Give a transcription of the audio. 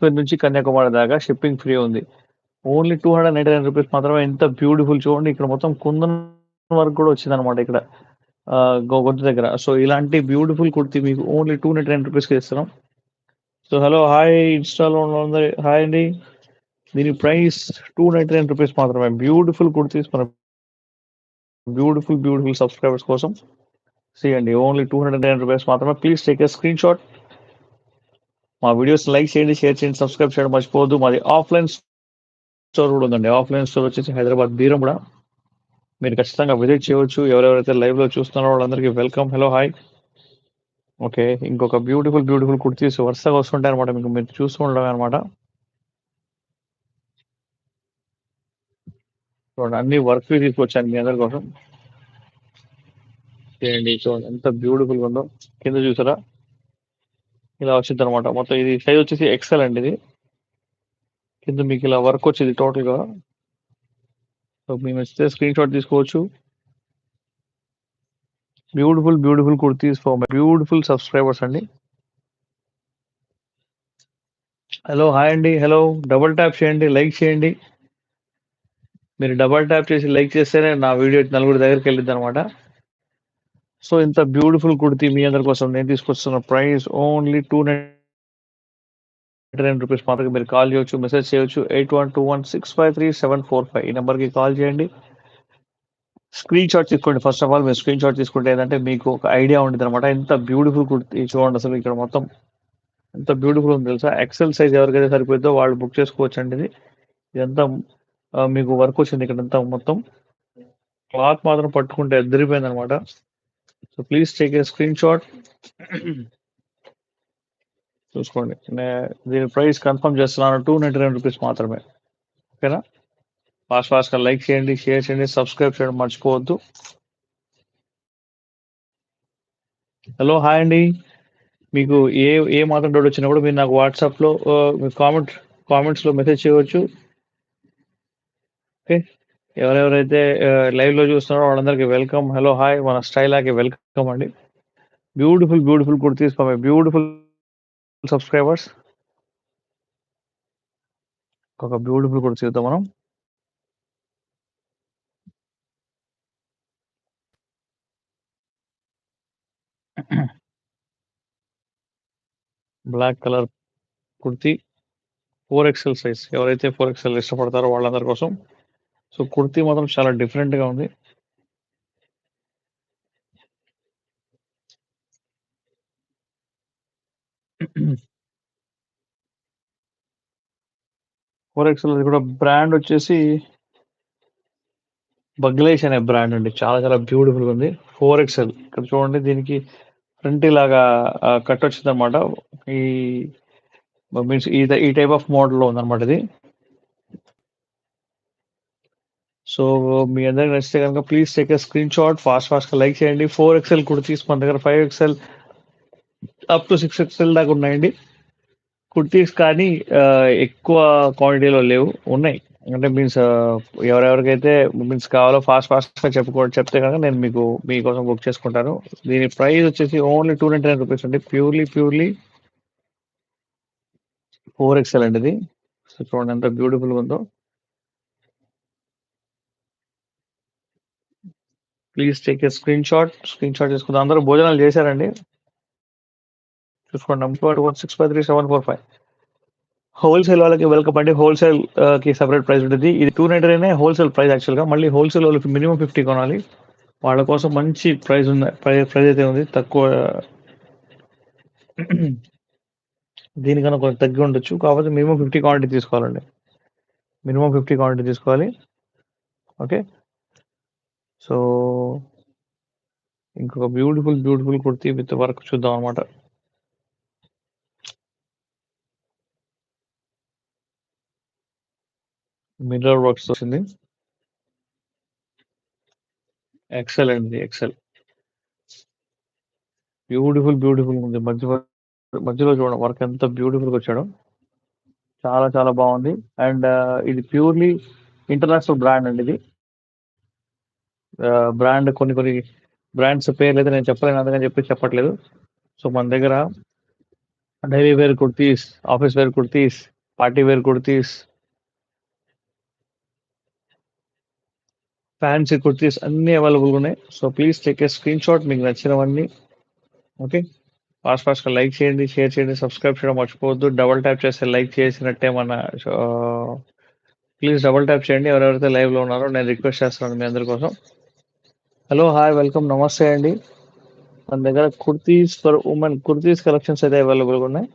కాశ్మీర్ నుంచి కన్యాకుమారి దాకా shipping free ఉంది. ఓన్లీ రూ. 299 మాత్రమే. ఎంత బ్యూటిఫుల్ చూడండి. ఇక్కడ మొత్తం కుందన్ వర్క్ కూడా వచ్చిందనమాట ఇక్కడ. గొంతు దగ్గర. సో, ఇలాంటి బ్యూటిఫుల్ కుర్తీ మీకు ఓన్లీ రూ. 299కి ఇస్తున్నాం. సో, హలో, హాయ్ ఇన్‌స్టాలో ఉన్నవాళ్ళందరూ హాయ్ అండి. దీని ప్రైస్ రూ. 299 మాత్రమే. బ్యూటిఫుల్ కుర్తీస్ మన బ్యూటిఫుల్ సబ్స్క్రైబర్స్ కోసం. సీ అండి, ఓన్లీ రూ. 299 మాత్రమే. Please take a screenshot. మా వీడియోస్ లైక్ చేయండి, షేర్ చేయండి, సబ్స్క్రైబ్ చేయడం మర్చిపోవద్దు. మాది ఆఫ్‌లైన్ స్టోర్ కూడా ఉందండి. ఆఫ్‌లైన్ స్టోర్ వచ్చేసి హైదరాబాద్ బీరంగూడ. మీరు ఖచ్చితంగా విజిట్ చేయవచ్చు. ఎవరెవరైతే లైవ్‌లో చూస్తున్నారో వాళ్ళందరికీ వెల్కమ్. Hello, hi. ఓకే. ఇంకొక బ్యూటిఫుల్ కుర్తీస్ వరుసగా వస్తుంటాయన్నమాట. మీరు చూస్తూ ఉండడమే అనమాట. చూడండి, అన్ని వర్క్‌వి తీసుకొచ్చాను మీ అందరి కోసం. చేయండి. చూడండి ఎంత బ్యూటిఫుల్‌గా ఉందో. కింద చూసారా? ఇలా వచ్చిద్దనమాట. మొత్తం ఇది సైజ్ వచ్చేసి ఎక్సెల్ అండి ఇది. కింద మీకు ఇలా వర్క్ వచ్చింది టోటల్‌గా. సో, మీకు నచ్చితే స్క్రీన్‌షాట్ తీసుకోవచ్చు. Beautiful kurtis for my beautiful subscribers అండి. హలో, హాయ్ అండి. హలో, డబుల్ ట్యాప్ చేయండి, లైక్ చేయండి. మీరు డబుల్ ట్యాప్ చేసి లైక్ చేస్తేనే నా వీడియో నలుగురి దగ్గరికి వెళ్ళిద్దనమాట. సో, ఇంత బ్యూటిఫుల్ కుర్తీ మీ అందరి కోసం నేను తీసుకొస్తున్న ప్రైస్ ఓన్లీ రూ. 299 మాత్రమే. మీరు కాల్ చేయొచ్చు, మెసేజ్ చేయొచ్చు. 8121653745 ఈ నెంబర్‌కి కాల్ చేయండి. స్క్రీన్ షాట్ తీసుకోండి. ఫస్ట్ ఆఫ్ ఆల్ మీరు స్క్రీన్ షాట్ తీసుకుంటే ఏంటంటే మీకు ఒక ఐడియా ఉండిద్దనమాట. ఎంత బ్యూటిఫుల్ కుర్తీ చూడండి. అసలు ఇక్కడ మొత్తం ఎంత బ్యూటిఫుల్ ఉంది తెలుసా? ఎక్సెల్ సైజ్ ఎవరికైతే సరిపోద్దో వాళ్ళు బుక్ చేసుకోవచ్చండి ఇది. ఇదంతా మీకు వర్క్ వచ్చింది ఇక్కడంతా మొత్తం. క్లాత్ మాత్రం పట్టుకుంటే అదిరిపోయిందనమాట. So, please take a screenshot. చూసుకోండి. దీని ప్రైస్ కన్ఫర్మ్ చేస్తున్నాను. రూ. 299 మాత్రమే. ఓకేనా? ఫాస్ట్‌గా లైక్ చేయండి, షేర్ చేయండి, సబ్స్క్రైబ్ చేయడం మర్చిపోవద్దు. హలో, హాయ్ అండి. మీకు ఏ మాత్రం డౌట్ వచ్చినా కూడా మీరు నాకు వాట్సాప్‌లో మీరు కామెంట్స్‌లో మెసేజ్ చేయవచ్చు. ఓకే. ఎవరెవరైతే లైవ్‌లో చూస్తున్నారో వాళ్ళందరికీ వెల్కమ్. Hello, hi. మన స్టైలాకి వెల్కమ్ అండి. Beautiful kurtis for my beautiful subscribers. ఒక బ్యూటిఫుల్ కుర్తీ చూద్దాం మనం. Black colour kurti 4XL size. ఎవరైతే 4XL ఇష్టపడతారో వాళ్ళందరి కోసం. సో, కుర్తీ మాత్రం చాలా డిఫరెంట్‌గా ఉంది. 4XL కూడా బ్రాండ్ వచ్చేసి బగ్లేష్ అనే బ్రాండ్ అండి. చాలా బ్యూటిఫుల్‌గా ఉంది. 4XL ఇక్కడ చూడండి. దీనికి ఫ్రంట్ ఇలాగా కట్ వచ్చిందనమాట. ఈ మీన్స్ ఈ టైప్ ఆఫ్ మోడల్‌లో ఉందనమాట ఇది. సో, మీ అందరికి నచ్చితే గనుక please take a screen shot. ఫాస్ట్‌గా లైక్ చేయండి. 4XL కుర్తీస్ మన దగ్గర 5XL అప్ టు 6XL దాకా ఉన్నాయండి. కుర్తీస్ కానీ ఎక్కువ క్వాంటిటీలో లేవు. ఉన్నాయి. అంటే మీన్స్ ఎవరెవరికైతే కావాలో ఫాస్ట్‌గా చెప్తే గనక నేను మీకోసం బుక్ చేసుకుంటాను. దీని ప్రైస్ వచ్చేసి ఓన్లీ రూ. 299 అండి. ప్యూర్‌లీ 4XL అండి ఇది. సో, చూడండి ఎంత బ్యూటిఫుల్‌గా ఉందో. Please take a screen shot తీసుకుందాం. అందరూ భోజనాలు చేశారండి? చూసుకోండి. 1653745 హోల్‌సేల్ వాళ్ళకి వెల్కమ్ అండి. హోల్‌సేల్‌కి సెపరేట్ ప్రైస్ ఉంటది. ఇది 299 హోల్‌సేల్ ప్రైస్ యాక్చువల్‌గా. మళ్ళీ హోల్‌సేల్ వాళ్ళు మినిమమ్ 50 కొనాలి. వాళ్ళ కోసం మంచి ప్రైస్ అయితే ఉంది. తక్కువ దీనికన్నా కొంచెం తగ్గి ఉండొచ్చు. కాకపోతే మినిమమ్ 50 క్వాంటిటీ తీసుకోవాలండి. మినిమమ్ 50 క్వాంటిటీ తీసుకోవాలి. ఓకే. సో, ఇంకొక బ్యూటిఫుల్ కుర్తీ విత్ వర్క్ చూద్దాం అనమాట. మిర్రర్ వర్క్స్ వచ్చింది. ఎక్సెల్ అండి. ఎక్సెల్. బ్యూటిఫుల్ ఉంది. మధ్యలో చూడండి వర్క్ ఎంత బ్యూటిఫుల్‌గా వచ్చాడో. చాలా బాగుంది. అండ్ ఇది ప్యూర్‌లీ ఇంటర్నేషనల్ బ్రాండ్ అండి ఇది. బ్రాండ్ కొన్ని బ్రాండ్స్ పేర్లయితే నేను చెప్పలేను. అందుకని చెప్పట్లేదు. సో, మన దగ్గర daily wear kurtis, office wear kurtis, party wear kurtis, fancy kurtis అన్నీ అవైలబుల్గా ఉన్నాయి. So please take a screenshot మీకు నచ్చినవన్నీ. ఓకే, ఫాస్ట్గా లైక్ చేయండి, షేర్ చేయండి, సబ్స్క్రైబ్ చేయడం మర్చిపోవద్దు. డబల్ ట్యాప్ చేస్తే లైక్ చేసినట్టే మన ప్లీజ్ డబల్ ట్యాప్ చేయండి ఎవరెవరైతే లైవ్లో ఉన్నారో. నేను రిక్వెస్ట్ చేస్తున్నాను మీ అందరి కోసం. హలో, హాయ్, వెల్కమ్, నమస్తే అండి. మన దగ్గర kurtis for women kurtis collections అయితే అవైలబుల్గా ఉన్నాయి.